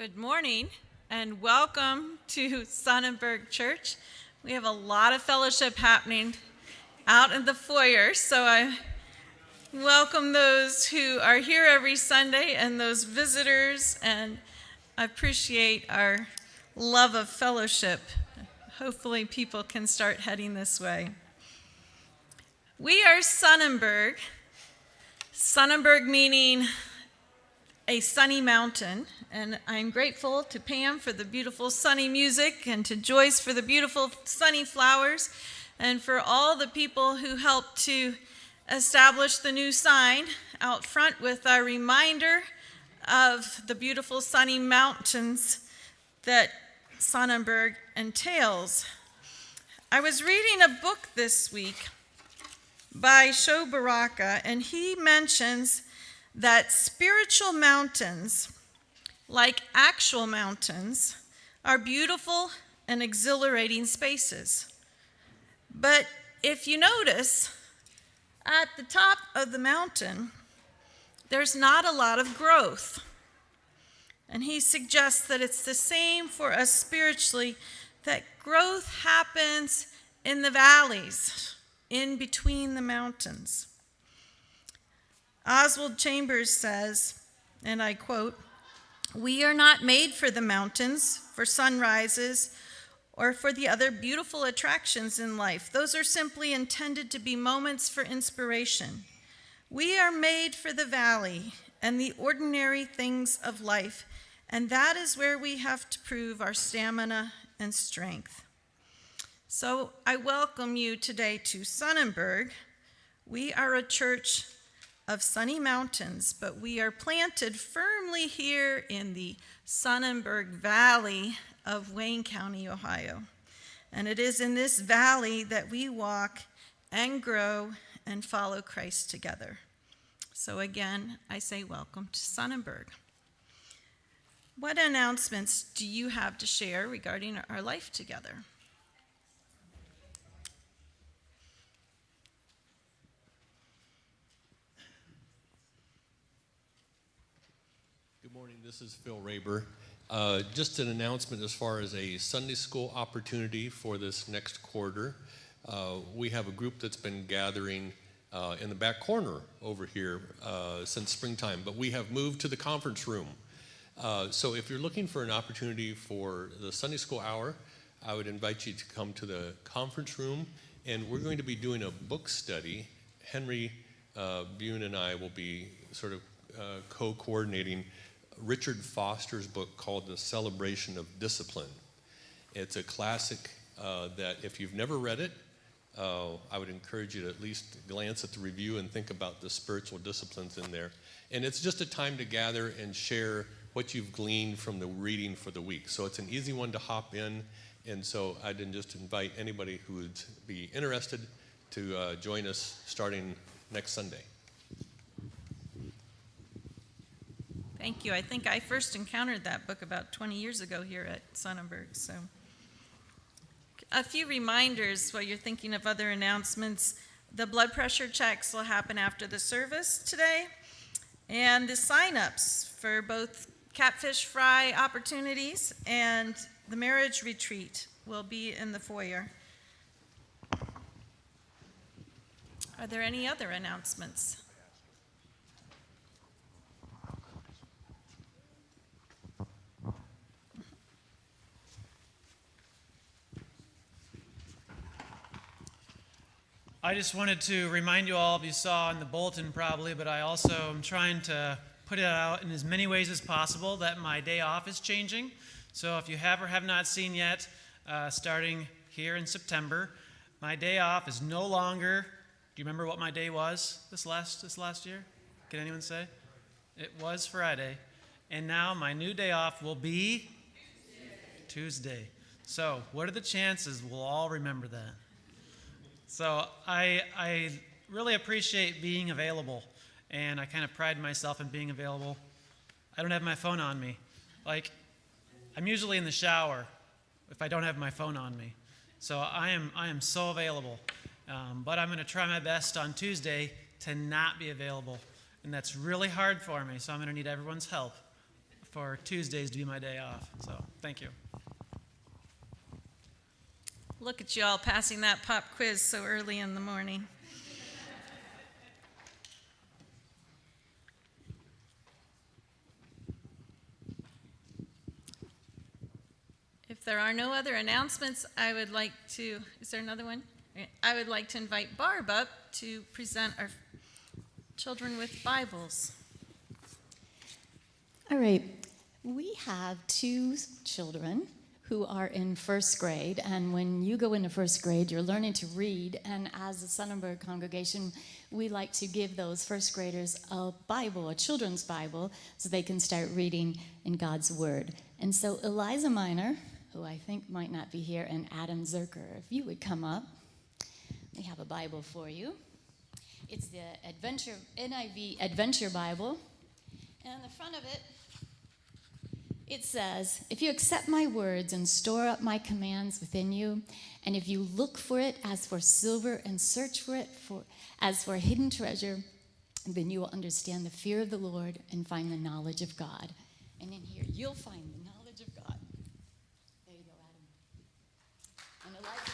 Good morning and welcome to Sonnenberg Church. We have a lot of fellowship happening out in the foyer, so I welcome those who are here every Sunday and those visitors, and I appreciate our love of fellowship. Hopefully people can start heading this way. We are Sonnenberg meaning a sunny mountain, and I'm grateful to Pam for the beautiful sunny music and to Joyce for the beautiful sunny flowers and for all the people who helped to establish the new sign out front with our reminder of the beautiful sunny mountains that Sonnenberg entails. I was reading a book this week by Sho Baraka, and he mentions that spiritual mountains, like actual mountains, are beautiful and exhilarating spaces. But if you notice, at the top of the mountain, there's not a lot of growth. And he suggests that it's the same for us spiritually, that growth happens in the valleys, in between the mountains. Oswald Chambers says, and I quote, "We are not made for the mountains, for sunrises, or for the other beautiful attractions in life. Those are simply intended to be moments for inspiration. We are made for the valley and the ordinary things of life, and that is where we have to prove our stamina and strength." So I welcome you today to Sonnenberg. We are a church of sunny mountains, but we are planted firmly here in the Sonnenberg Valley of Wayne County, Ohio. And it is in this valley that we walk and grow and follow Christ together. So again, I say welcome to Sonnenberg. What announcements do you have to share regarding our life together? Good morning, this is Phil Raber. Just an announcement as far as a Sunday school opportunity for this next quarter. We have a group that's been gathering in the back corner over here since springtime, but we have moved to the conference room. So if you're looking for an opportunity for the Sunday school hour, I would invite you to come to the conference room, and we're going to be doing a book study. Henry Bune and I will be sort of co-coordinating Richard Foster's book called The Celebration of Discipline. It's a classic that if you've never read it, I would encourage you to at least glance at the review and think about the spiritual disciplines in there. And it's just a time to gather and share what you've gleaned from the reading for the week. So it's an easy one to hop in, and so I'd just invite anybody who would be interested to join us starting next Sunday. Thank you. I think I first encountered that book about 20 years ago here at Sonnenberg. So, a few reminders while you're thinking of other announcements. The blood pressure checks will happen after the service today, and the sign-ups for both catfish fry opportunities and the marriage retreat will be in the foyer. Are there any other announcements? I just wanted to remind you all, you saw in the bulletin probably, but I also am trying to put it out in as many ways as possible that my day off is changing. So if you have or have not seen yet, starting here in September, my day off is no longer, do you remember what my day was this last year? Can anyone say? It was Friday. And now my new day off will be Tuesday. So what are the chances we'll all remember that? So I really appreciate being available, and I kind of pride myself in being available. I don't have my phone on me. Like, I'm usually in the shower if I don't have my phone on me. So I am so available. But I'm going to try my best on Tuesday to not be available, and that's really hard for me, so I'm going to need everyone's help for Tuesdays to be my day off. So thank you. Look at you all passing that pop quiz so early in the morning. If there are no other announcements, is there another one? I would like to invite Barb up to present our children with Bibles. All right. We have 2 children who are in first grade, and when you go into first grade, you're learning to read, and as a Sonnenberg congregation, we like to give those first graders a Bible, a children's Bible, so they can start reading in God's Word. And so Eliza Miner, who I think might not be here, and Adam Zerker, if you would come up. We have a Bible for you. It's the NIV Adventure Bible, and on the front of it, it says, "If you accept my words and store up my commands within you, and if you look for it as for silver and search for it as for a hidden treasure, then you will understand the fear of the Lord and find the knowledge of God." And in here, you'll find the knowledge of God. There you go, Adam. And Eliza,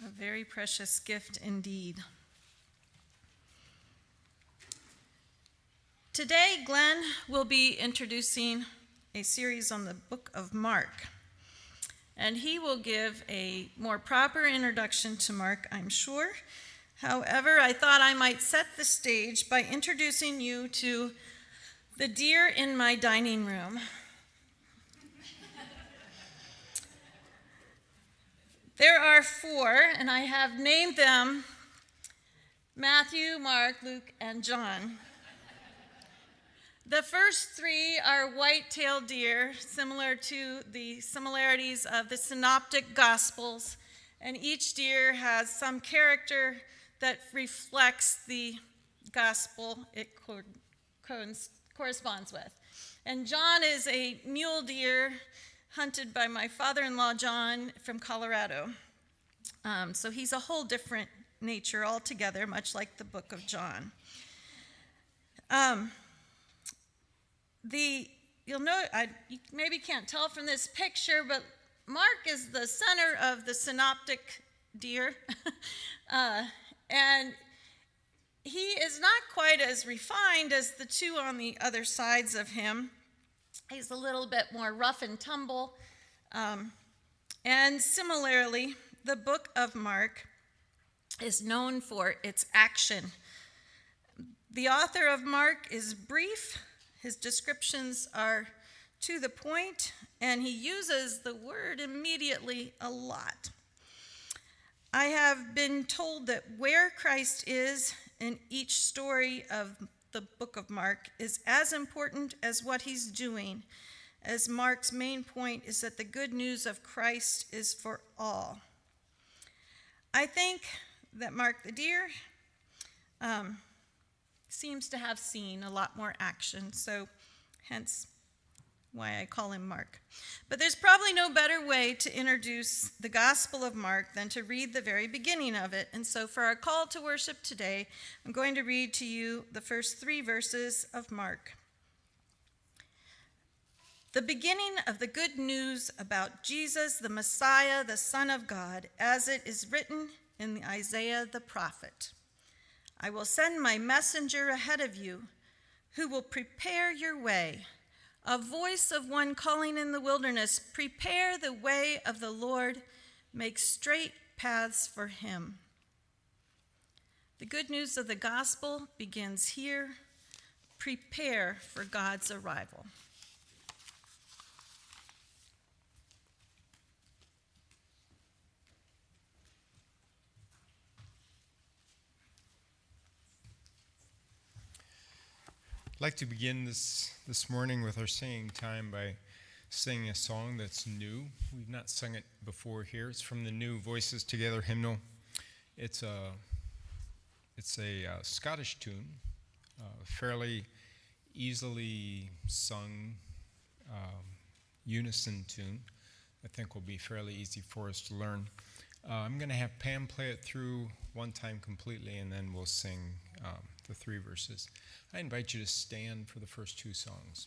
A very precious gift indeed. Today, Glenn will be introducing a series on the book of Mark. And he will give a more proper introduction to Mark, I'm sure. However, I thought I might set the stage by introducing you to the deer in my dining room. There are 4, and I have named them Matthew, Mark, Luke, and John. The first 3 are white-tailed deer, similar to the similarities of the synoptic gospels, and each deer has some character that reflects the gospel it corresponds with. And John is a mule deer hunted by my father-in-law, John, from Colorado. So he's a whole different nature altogether, much like the book of John. You'll note, you maybe can't tell from this picture, but Mark is the center of the synoptic deer. And he is not quite as refined as the 2 on the other sides of him. He's a little bit more rough and tumble. And similarly, the book of Mark is known for its action. The author of Mark is brief. His descriptions are to the point, and he uses the word immediately a lot. I have been told that where Christ is in each story of the book of Mark is as important as what he's doing, as Mark's main point is that the good news of Christ is for all. I think that Mark the deer seems to have seen a lot more action, so hence why I call him Mark. But there's probably no better way to introduce the Gospel of Mark than to read the very beginning of it. And so for our call to worship today, I'm going to read to you the first 3 verses of Mark. The beginning of the good news about Jesus, the Messiah, the Son of God, as it is written in Isaiah the prophet. I will send my messenger ahead of you, who will prepare your way. A voice of one calling in the wilderness, prepare the way of the Lord, make straight paths for him. The good news of the gospel begins here. Prepare for God's arrival. I'd like to begin this morning with our singing time by singing a song that's new. We've not sung it before here. It's from the new Voices Together hymnal. It's a Scottish tune, fairly easily sung unison tune. I think will be fairly easy for us to learn. I'm going to have Pam play it through one time completely, and then we'll sing the 3 verses. I invite you to stand for the first 2 songs.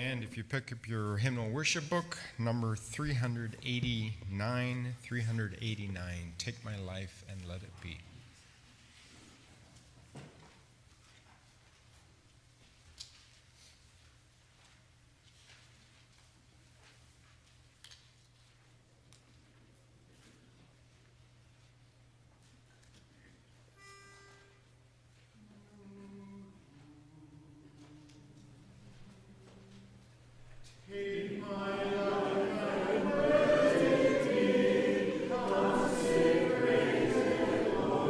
And if you pick up your hymnal worship book, number 389, Take My Life and Let It Be. Take my life and let it be consecrated, Lord.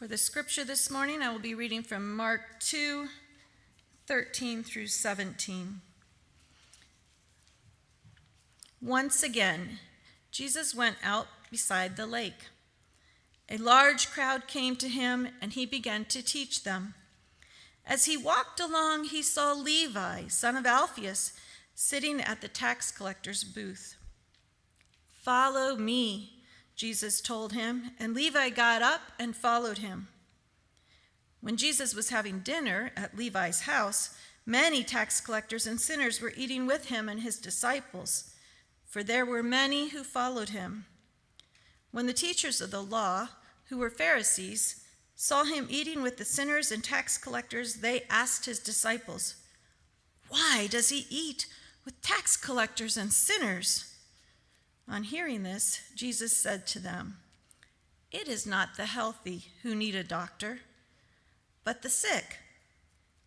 For the scripture this morning, I will be reading from Mark 2:13 through 17. Once again, Jesus went out beside the lake. A large crowd came to him, and he began to teach them. As he walked along, he saw Levi, son of Alphaeus, sitting at the tax collector's booth. "Follow me," Jesus told him, and Levi got up and followed him. When Jesus was having dinner at Levi's house, many tax collectors and sinners were eating with him and his disciples, for there were many who followed him. When the teachers of the law, who were Pharisees, saw him eating with the sinners and tax collectors, they asked his disciples, "Why does he eat with tax collectors and sinners?" On hearing this, Jesus said to them, "It is not the healthy who need a doctor, but the sick.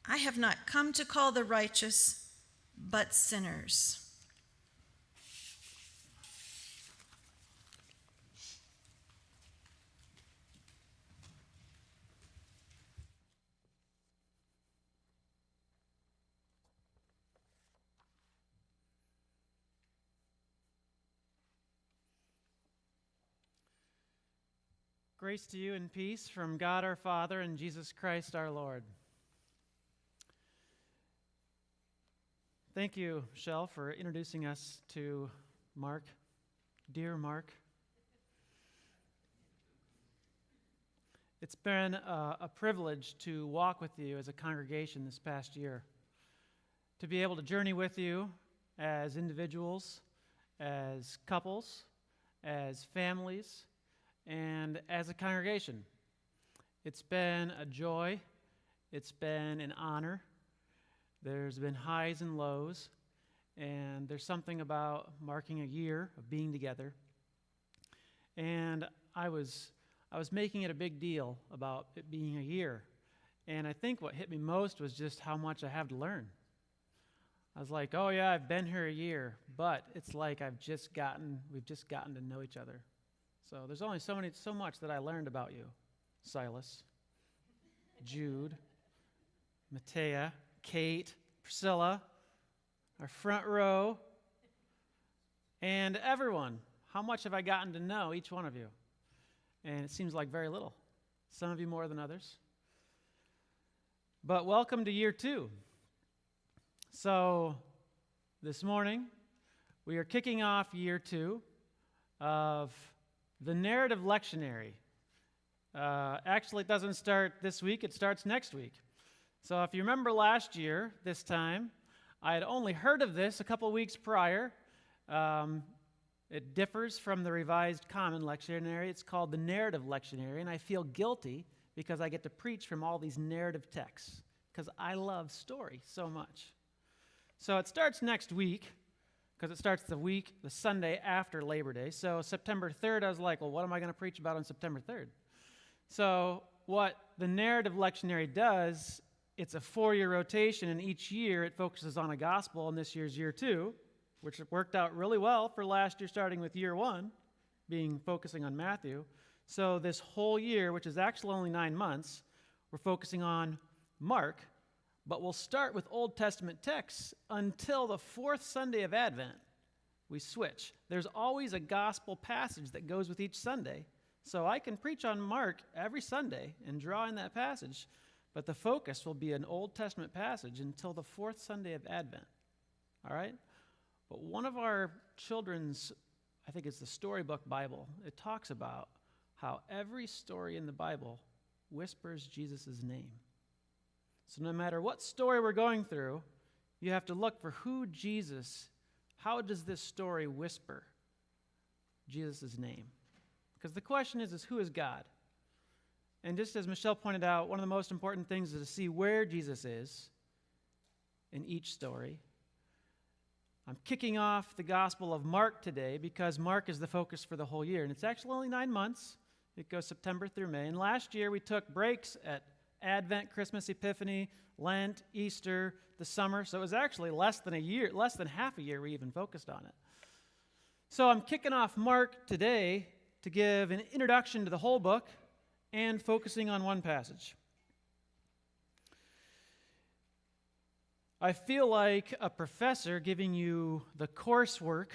I have not come to call the righteous, but sinners." Grace to you and peace from God our Father and Jesus Christ our Lord. Thank you, Michelle, for introducing us to Mark. Dear Mark. It's been a privilege to walk with you as a congregation this past year, to be able to journey with you as individuals, as couples, as families, and as a congregation. It's been a joy. It's been an honor. There's been highs and lows, and there's something about marking a year of being together. And I was making it a big deal about it being a year, and I think what hit me most was just how much I have to learn. I was like, oh yeah, I've been here a year, but it's like we've just gotten to know each other. So there's only so much that I learned about you, Silas, Jude, Matea, Kate, Priscilla, our front row, and everyone. How much have I gotten to know each one of you? And it seems like very little. Some of you more than others. But welcome to year 2. So this morning, we are kicking off year 2 of the narrative lectionary. Actually, it doesn't start this week, it starts next week. So if you remember last year, this time, I had only heard of this a couple weeks prior. It differs from the Revised Common Lectionary. It's called the narrative lectionary, and I feel guilty because I get to preach from all these narrative texts because I love story so much. So it starts next week, because it starts the Sunday after Labor Day. So September 3rd, I was like, well, what am I going to preach about on September 3rd? So what the narrative lectionary does, it's a 4-year rotation, and each year it focuses on a gospel, and this year's year 2, which worked out really well for last year, starting with year 1, focusing on Matthew. So this whole year, which is actually only 9 months, we're focusing on Mark, but we'll start with Old Testament texts until the 4th Sunday of Advent. We switch. There's always a gospel passage that goes with each Sunday. So I can preach on Mark every Sunday and draw in that passage, but the focus will be an Old Testament passage until the 4th Sunday of Advent. All right? But one of our children's, I think it's the Storybook Bible, it talks about how every story in the Bible whispers Jesus' name. So no matter what story we're going through, you have to look for how does this story whisper Jesus' name? Because the question is who is God? And just as Michelle pointed out, one of the most important things is to see where Jesus is in each story. I'm kicking off the Gospel of Mark today because Mark is the focus for the whole year. And it's actually only 9 months. It goes September through May. And last year we took breaks at Advent, Christmas, Epiphany, Lent, Easter, the summer. So it was actually less than half a year we even focused on it. So I'm kicking off Mark today to give an introduction to the whole book and focusing on one passage. I feel like a professor giving you the coursework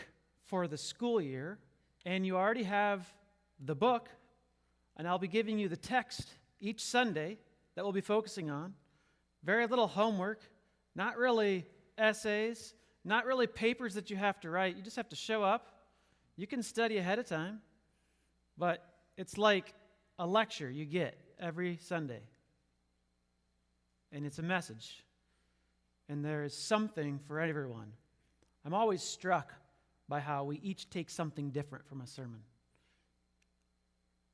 for the school year, and you already have the book, and I'll be giving you the text each Sunday that we'll be focusing on. Very little homework, not really essays, not really papers that you have to write. You just have to show up. You can study ahead of time, but it's like a lecture you get every Sunday. And it's a message. And there is something for everyone. I'm always struck by how we each take something different from a sermon.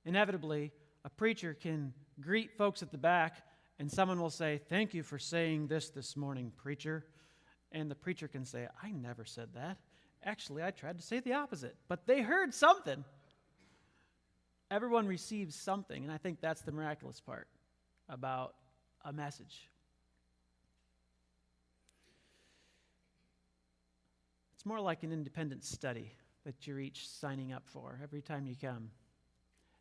Inevitably, a preacher can greet folks at the back, and someone will say, "Thank you for saying this morning, preacher." And the preacher can say, "I never said that. Actually, I tried to say the opposite." But they heard something. Everyone receives something, and I think that's the miraculous part about a message. It's more like an independent study that you're each signing up for every time you come.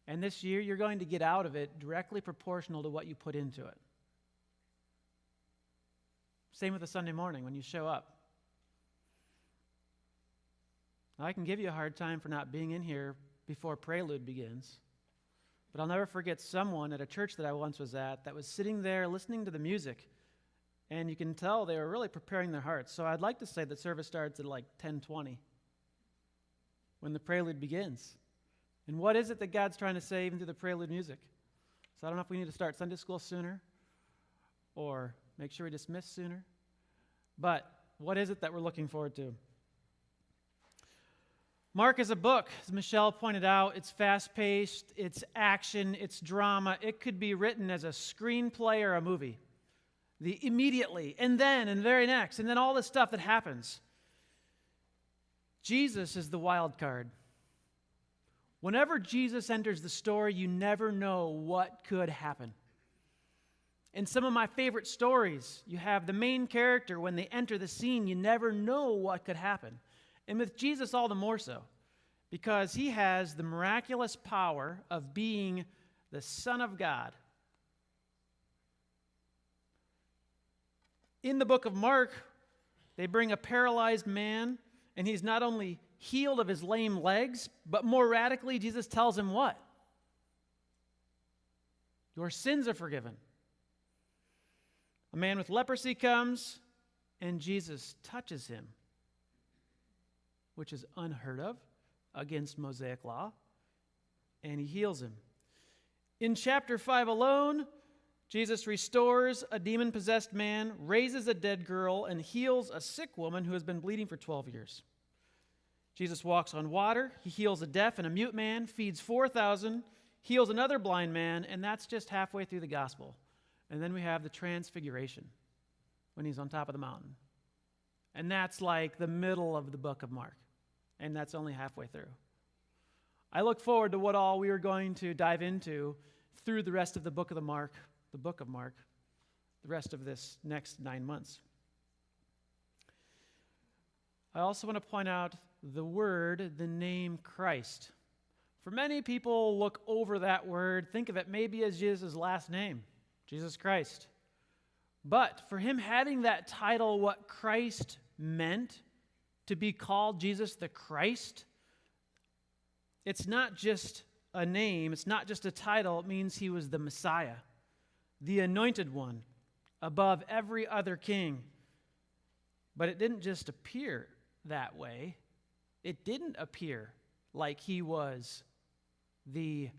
And this year, you're going to get out of it directly proportional to what you put into it. Same with a Sunday morning when you show up. Now, I can give you a hard time for not being in here before Prelude begins, but I'll never forget someone at a church that I once was at that was sitting there listening to the music, and you can tell they were really preparing their hearts. So I'd like to say that service starts at like 10:20 when the Prelude begins. And what is it that God's trying to say even through the Prelude music? So I don't know if we need to start Sunday school sooner or make sure we dismiss sooner. But what is it that we're looking forward to? Mark is a book, as Michelle pointed out. It's fast-paced, it's action, it's drama. It could be written as a screenplay or a movie. The immediately, and then, and the very next, and then all the stuff that happens. Jesus is the wild card. Whenever Jesus enters the story, you never know what could happen. In some of my favorite stories, you have the main character, when they enter the scene, you never know what could happen. And with Jesus, all the more so, because he has the miraculous power of being the Son of God. In the book of Mark, they bring a paralyzed man, and he's not only healed of his lame legs, but more radically, Jesus tells him what? Your sins are forgiven. A man with leprosy comes, and Jesus touches him, which is unheard of against Mosaic law, and he heals him. In chapter 5 alone, Jesus restores a demon-possessed man, raises a dead girl, and heals a sick woman who has been bleeding for 12 years. Jesus walks on water, he heals a deaf and a mute man, feeds 4,000, heals another blind man, and that's just halfway through the gospel. And then we have the transfiguration when he's on top of the mountain. And that's like the middle of the book of Mark. And that's only halfway through. I look forward to what all we are going to dive into through the rest of the book of Mark, the rest of this next 9 months. I also want to point out the name Christ. For many people, look over that word, think of it maybe as Jesus' last name, Jesus Christ. But for him having that title, what Christ meant, to be called Jesus the Christ, it's not just a name, it's not just a title, it means he was the Messiah, the anointed one, above every other king. But it didn't just appear that way. It didn't appear like he was the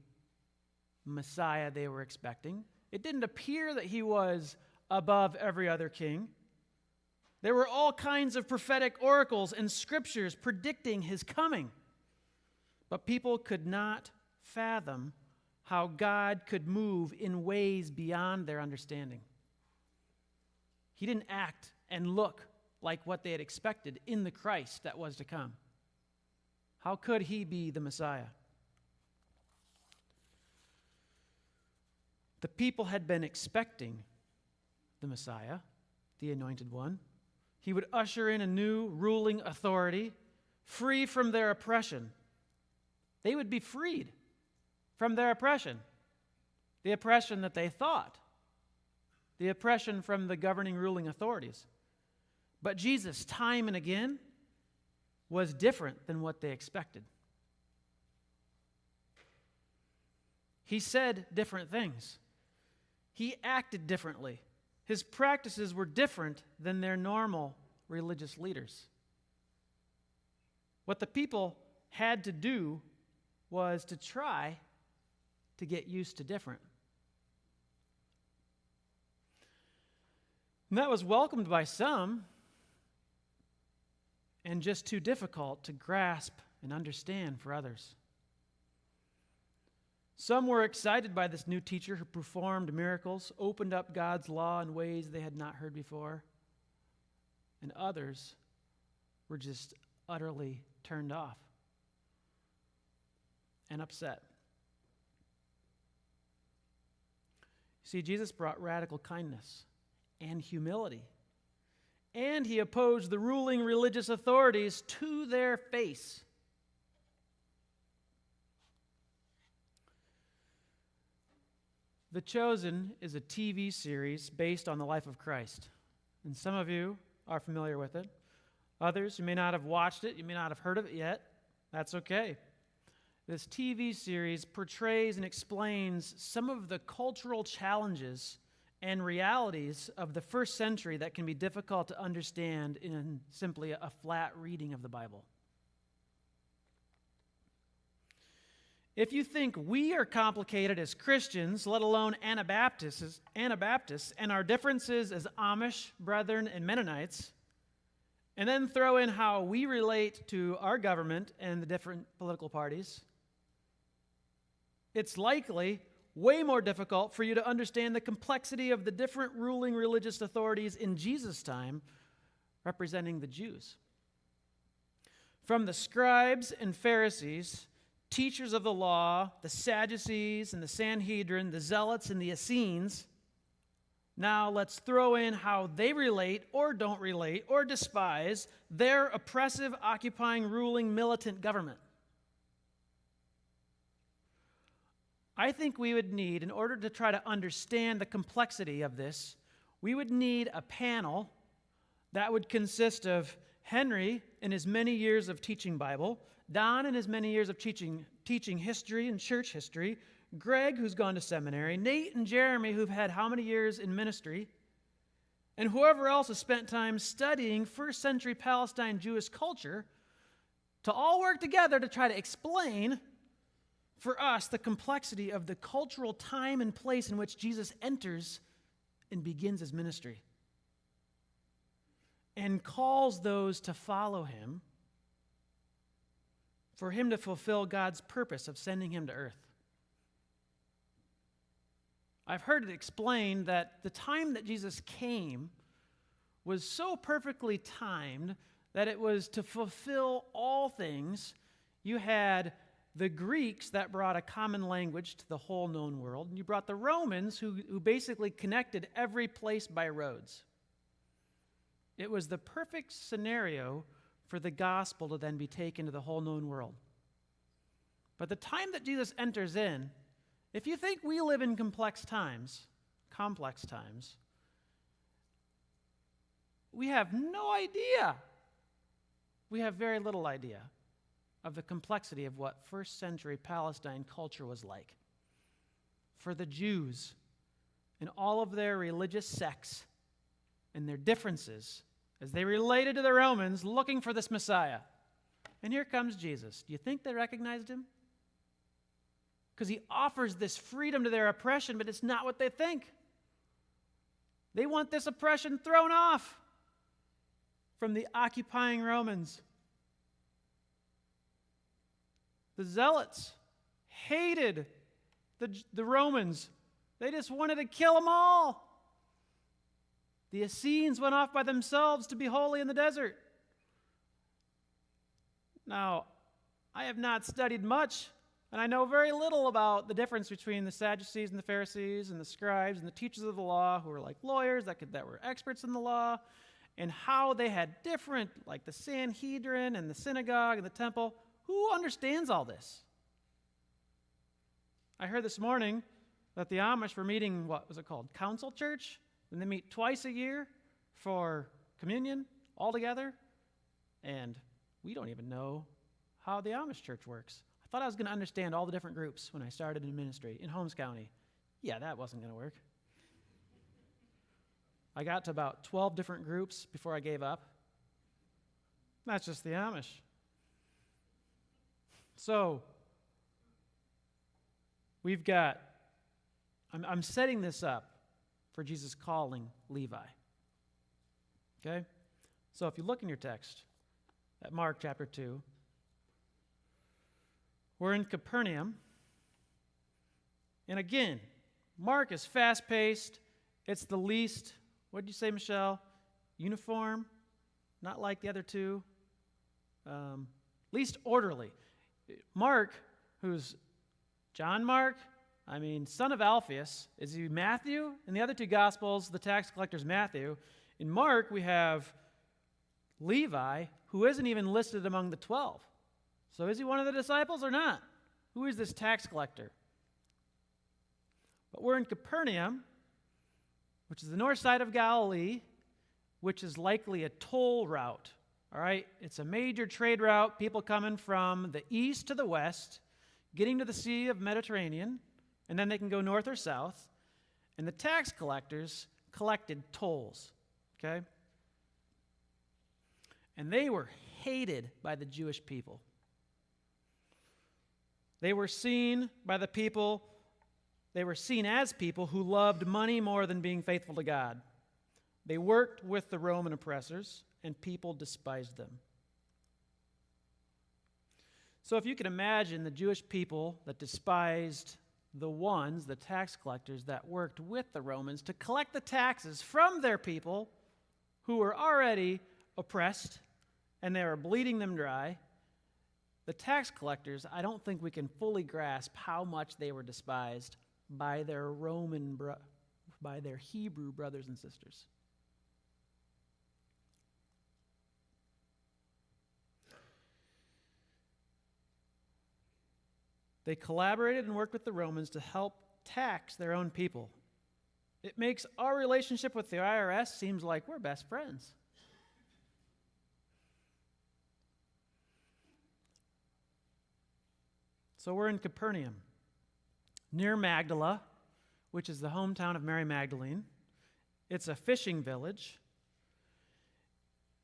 Messiah they were expecting. It didn't appear that he was above every other king. There were all kinds of prophetic oracles and scriptures predicting his coming. But people could not fathom how God could move in ways beyond their understanding. He didn't act and look like what they had expected in the Christ that was to come. How could he be the Messiah? The people had been expecting the Messiah, the anointed one. He would usher in a new ruling authority, free from their oppression. They would be freed from their oppression. the oppression that they thought, the oppression from the governing ruling authorities. But Jesus, time and again, was different than what they expected. He said different things. He acted differently. His practices were different than their normal religious leaders. What the people had to do was to try to get used to different. And that was welcomed by some and just too difficult to grasp and understand for others. Some were excited by this new teacher who performed miracles, opened up God's law in ways they had not heard before. And others were just utterly turned off and upset. See, Jesus brought radical kindness and humility, and he opposed the ruling religious authorities to their face. The Chosen is a TV series based on the life of Christ, and some of you are familiar with it. Others, you may not have watched it, you may not have heard of it yet. That's okay. This TV series portrays and explains some of the cultural challenges and realities of the first century that can be difficult to understand in simply a flat reading of the Bible. If you think we are complicated as Christians, let alone Anabaptists, and our differences as Amish, Brethren, and Mennonites, and then throw in how we relate to our government and the different political parties, it's likely way more difficult for you to understand the complexity of the different ruling religious authorities in Jesus' time representing the Jews. From the scribes and Pharisees, teachers of the law, the Sadducees and the Sanhedrin, the Zealots and the Essenes, now let's throw in how they relate or don't relate or despise their oppressive, occupying, ruling, militant government. I think we would need, in order to try to understand the complexity of this, we would need a panel that would consist of Henry in his many years of teaching Bible, Don in his many years of teaching history and church history, Greg, who's gone to seminary, Nate and Jeremy, who've had how many years in ministry, and whoever else has spent time studying first century Palestine Jewish culture, to all work together to try to explain for us the complexity of the cultural time and place in which Jesus enters and begins his ministry and calls those to follow him for him to fulfill God's purpose of sending him to earth. I've heard it explained that the time that Jesus came was so perfectly timed that it was to fulfill all things. You had the Greeks that brought a common language to the whole known world, and you brought the Romans who basically connected every place by roads. It was the perfect scenario for the gospel to then be taken to the whole known world. But the time that Jesus enters in, if you think we live in complex times, we have no idea. We have very little idea of the complexity of what first century Palestine culture was like. For the Jews and all of their religious sects and their differences as they related to the Romans looking for this Messiah. And here comes Jesus. Do you think they recognized him? Because he offers this freedom to their oppression, but it's not what they think. They want this oppression thrown off from the occupying Romans. The Zealots hated the Romans. They just wanted to kill them all. The Essenes went off by themselves to be holy in the desert. Now, I have not studied much, and I know very little about the difference between the Sadducees and the Pharisees and the scribes and the teachers of the law who were like lawyers that were experts in the law, and how they had different, like the Sanhedrin and the synagogue and the temple. Who understands all this? I heard this morning that the Amish were meeting, what was it called? Council church? And they meet twice a year for communion all together. And we don't even know how the Amish church works. I thought I was going to understand all the different groups when I started in ministry in Holmes County. Yeah, that wasn't going to work. I got to about 12 different groups before I gave up. That's just the Amish. So, we've got, I'm setting this up for Jesus calling Levi. Okay? So if you look in your text at Mark chapter 2, we're in Capernaum. And again, Mark is fast-paced. It's the least, what did you say, Michelle? Uniform, not like the other two. Least orderly. Mark, who's John Mark, son of Alphaeus, is he Matthew? In the other two Gospels, the tax collector's Matthew. In Mark, we have Levi, who isn't even listed among the 12. So is he one of the disciples or not? Who is this tax collector? But we're in Capernaum, which is the north side of Galilee, which is likely a toll route. All right? It's a major trade route, people coming from the east to the west, getting to the Sea of Mediterranean, and then they can go north or south. And the tax collectors collected tolls, okay? And they were hated by the Jewish people. They were seen by the people, they were seen as people who loved money more than being faithful to God. They worked with the Roman oppressors, and people despised them. So if you can imagine the Jewish people that despised the tax collectors that worked with the Romans to collect the taxes from their people who were already oppressed and they were bleeding them dry, the tax collectors, I don't think we can fully grasp how much they were despised by their by their Hebrew brothers and sisters. They collaborated and worked with the Romans to help tax their own people. It makes our relationship with the IRS seems like we're best friends. So we're in Capernaum, near Magdala, which is the hometown of Mary Magdalene. It's a fishing village.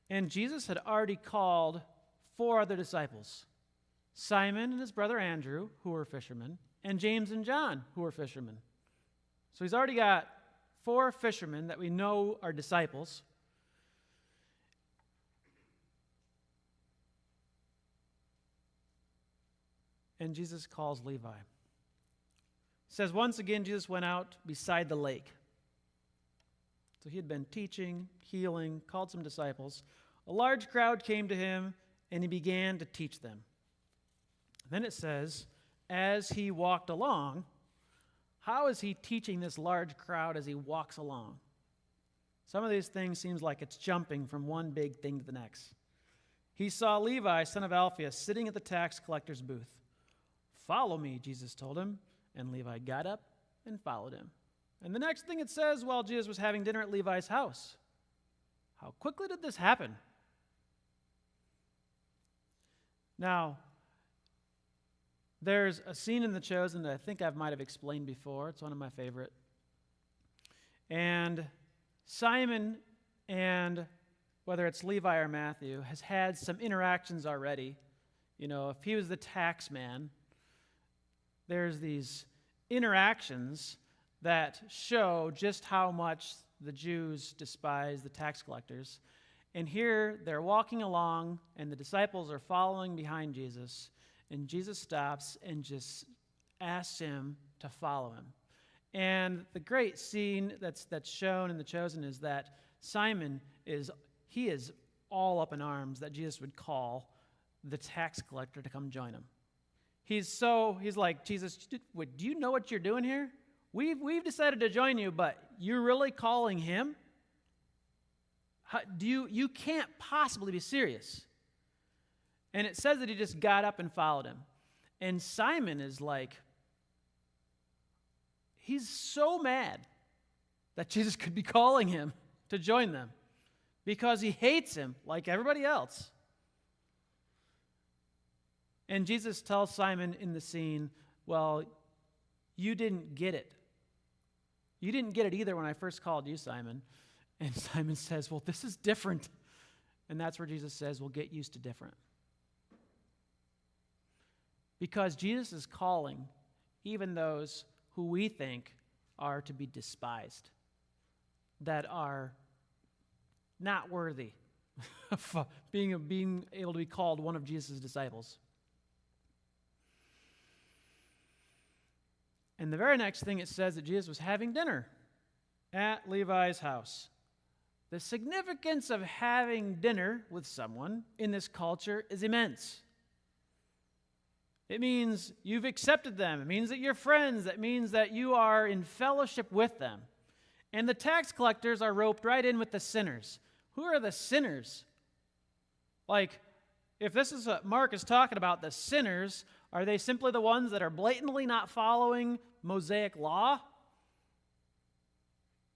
And Jesus had already called 4 other disciples. Simon and his brother Andrew, who were fishermen, and James and John, who were fishermen. So he's already got 4 fishermen that we know are disciples. And Jesus calls Levi. It says, once again, Jesus went out beside the lake. So he had been teaching, healing, called some disciples. A large crowd came to him, and he began to teach them. Then it says, as he walked along, how is he teaching this large crowd as he walks along? Some of these things seems like it's jumping from one big thing to the next. He saw Levi, son of Alphaeus, sitting at the tax collector's booth. Follow me, Jesus told him, and Levi got up and followed him. And the next thing it says, while Jesus was having dinner at Levi's house. How quickly did this happen? Now, there's a scene in The Chosen that I think I might have explained before. It's one of my favorite. And Simon, and whether it's Levi or Matthew, has had some interactions already. You know, if he was the tax man, there's these interactions that show just how much the Jews despise the tax collectors. And here they're walking along, and the disciples are following behind Jesus. And Jesus stops and just asks him to follow him. And the great scene that's shown in The Chosen is that Simon is all up in arms that Jesus would call the tax collector to come join him. He's like, Jesus, do you know what you're doing here? We've decided to join you, but you're really calling him? You can't possibly be serious. And it says that he just got up and followed him. And Simon is like, he's so mad that Jesus could be calling him to join them because he hates him like everybody else. And Jesus tells Simon in the scene, well, you didn't get it. You didn't get it either when I first called you, Simon. And Simon says, well, this is different. And that's where Jesus says, well, get used to different. Because Jesus is calling even those who we think are to be despised, that are not worthy of being able to be called one of Jesus' disciples. And the very next thing it says that Jesus was having dinner at Levi's house. The significance of having dinner with someone in this culture is immense. It means you've accepted them. It means that you're friends. That means that you are in fellowship with them. And the tax collectors are roped right in with the sinners. Who are the sinners? Like, if this is what Mark is talking about, the sinners, are they simply the ones that are blatantly not following Mosaic law?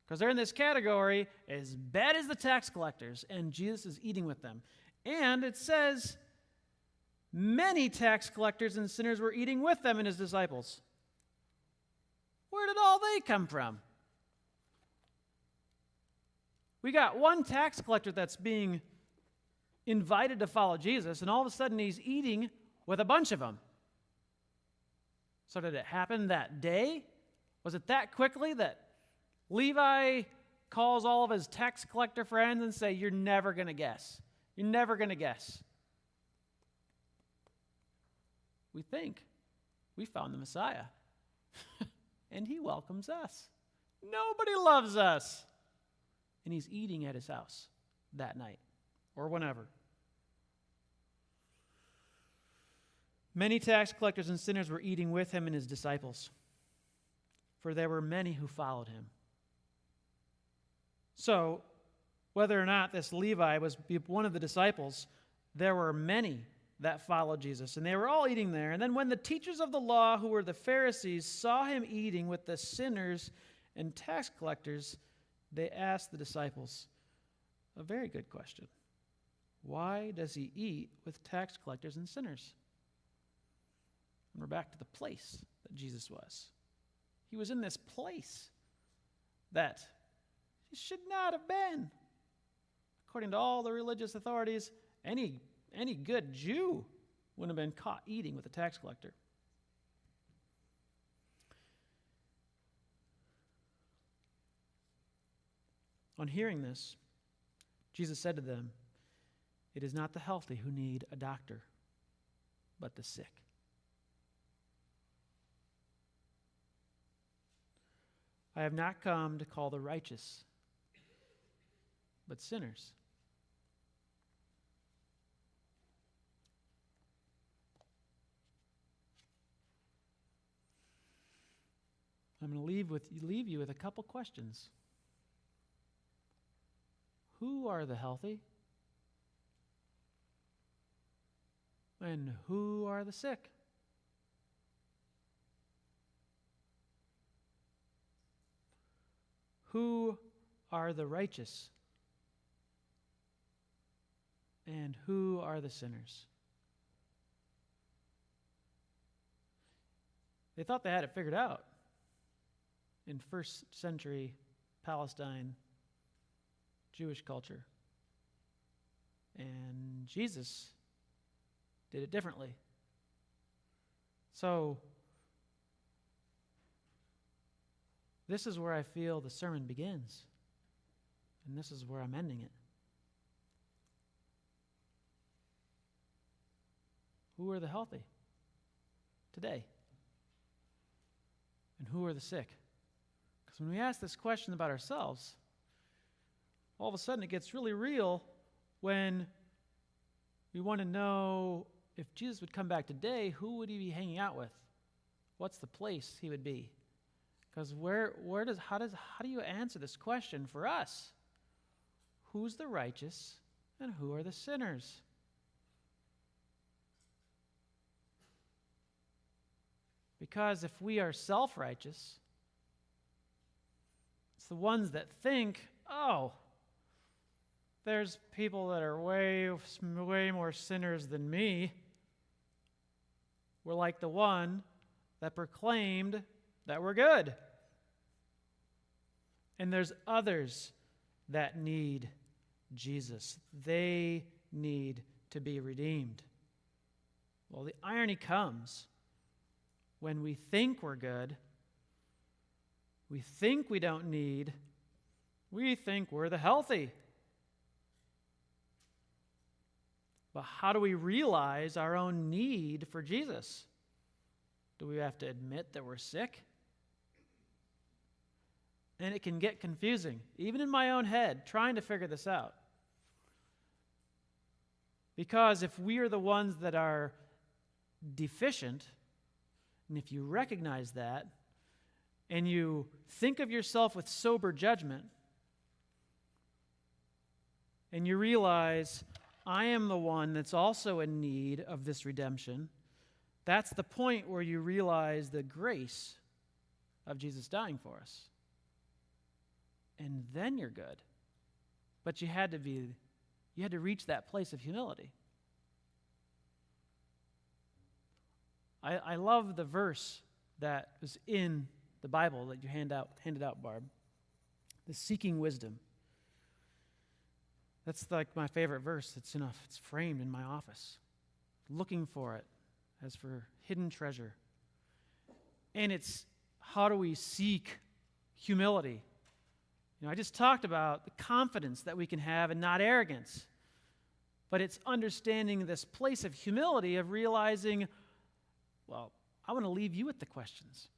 Because they're in this category as bad as the tax collectors, and Jesus is eating with them. And it says many tax collectors and sinners were eating with them and his disciples. Where did all they come from? We got one tax collector that's being invited to follow Jesus, and all of a sudden he's eating with a bunch of them. So did it happen that day? Was it that quickly that Levi calls all of his tax collector friends and say, you're never going to guess. You're never going to guess. We think we found the Messiah. And he welcomes us. Nobody loves us. And he's eating at his house that night or whenever. Many tax collectors and sinners were eating with him and his disciples, for there were many who followed him. So, whether or not this Levi was one of the disciples, there were many that followed Jesus, and they were all eating there. And then when the teachers of the law, who were the Pharisees, saw him eating with the sinners and tax collectors, they asked the disciples a very good question. Why does he eat with tax collectors and sinners? And we're back to the place that Jesus was. He was in this place that he should not have been. According to all the religious authorities, any good Jew wouldn't have been caught eating with a tax collector. On hearing this, Jesus said to them, "It is not the healthy who need a doctor, but the sick." I have not come to call the righteous, but sinners. I'm going to leave you with a couple questions. Who are the healthy? And who are the sick? Who are the righteous? And who are the sinners? They thought they had it figured out in first century Palestine Jewish culture. And Jesus did it differently. So, this is where I feel the sermon begins. And this is where I'm ending it. Who are the healthy today? And who are the sick? Because when we ask this question about ourselves, all of a sudden it gets really real when we want to know if Jesus would come back today, who would he be hanging out with? What's the place he would be? Because how do you answer this question for us? Who's the righteous and who are the sinners? Because if we are self-righteous It's the ones that think, oh, there's people that are way more sinners than me. We're like the one that proclaimed that we're good. And there's others that need Jesus. They need to be redeemed. Well, the irony comes when we think we're good, we think we don't need, we think we're the healthy. But how do we realize our own need for Jesus? Do we have to admit that we're sick? And it can get confusing, even in my own head, trying to figure this out. Because if we are the ones that are deficient, and if you recognize that, and you think of yourself with sober judgment, and you realize, I am the one that's also in need of this redemption, that's the point where you realize the grace of Jesus dying for us. And then you're good. But you had to reach that place of humility. I love the verse that was in the Bible that you handed out, Barb. The seeking wisdom. That's like my favorite verse. It's framed in my office. Looking for it as for hidden treasure. And it's how do we seek humility? I just talked about the confidence that we can have and not arrogance. But it's understanding this place of humility of realizing, well, I want to leave you with the questions.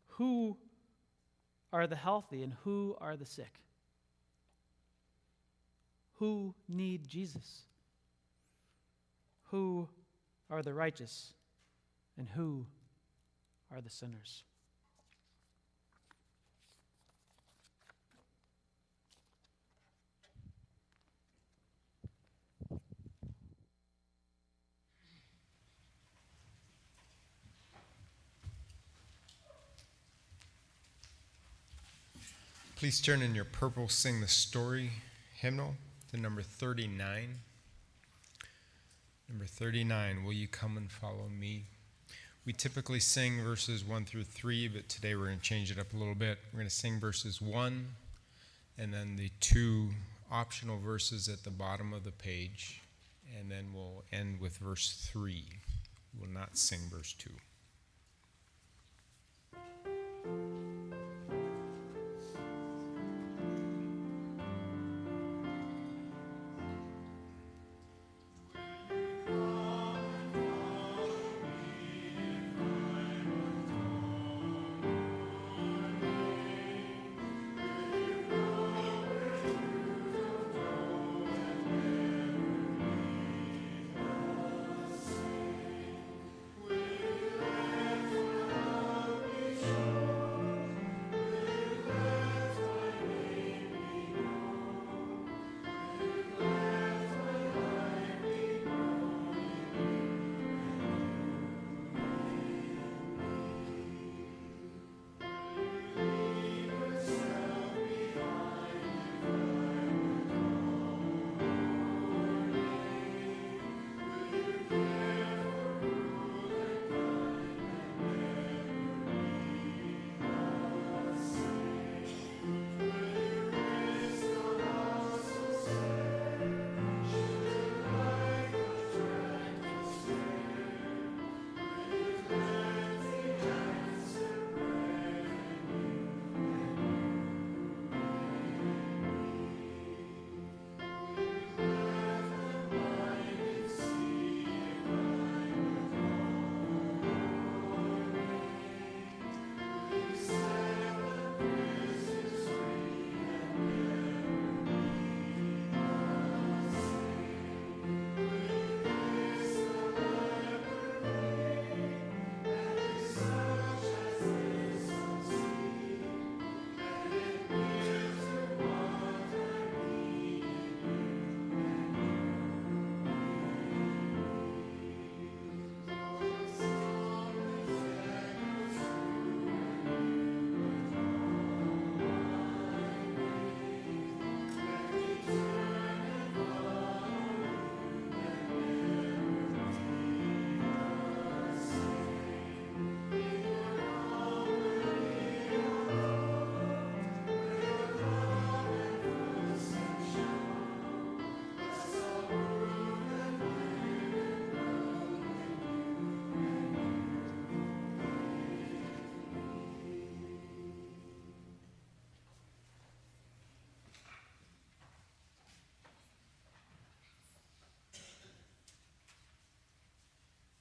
Who are the healthy and who are the sick? Who need Jesus? Who are the righteous and who are the sinners? Please turn in your purple Sing the Story hymnal to number 39. Number 39, Will You Come and Follow Me? We typically sing verses 1 through 3, but today we're going to change it up a little bit. We're going to sing verses 1 and then the 2 optional verses at the bottom of the page, and then we'll end with verse 3. We will not sing verse 2.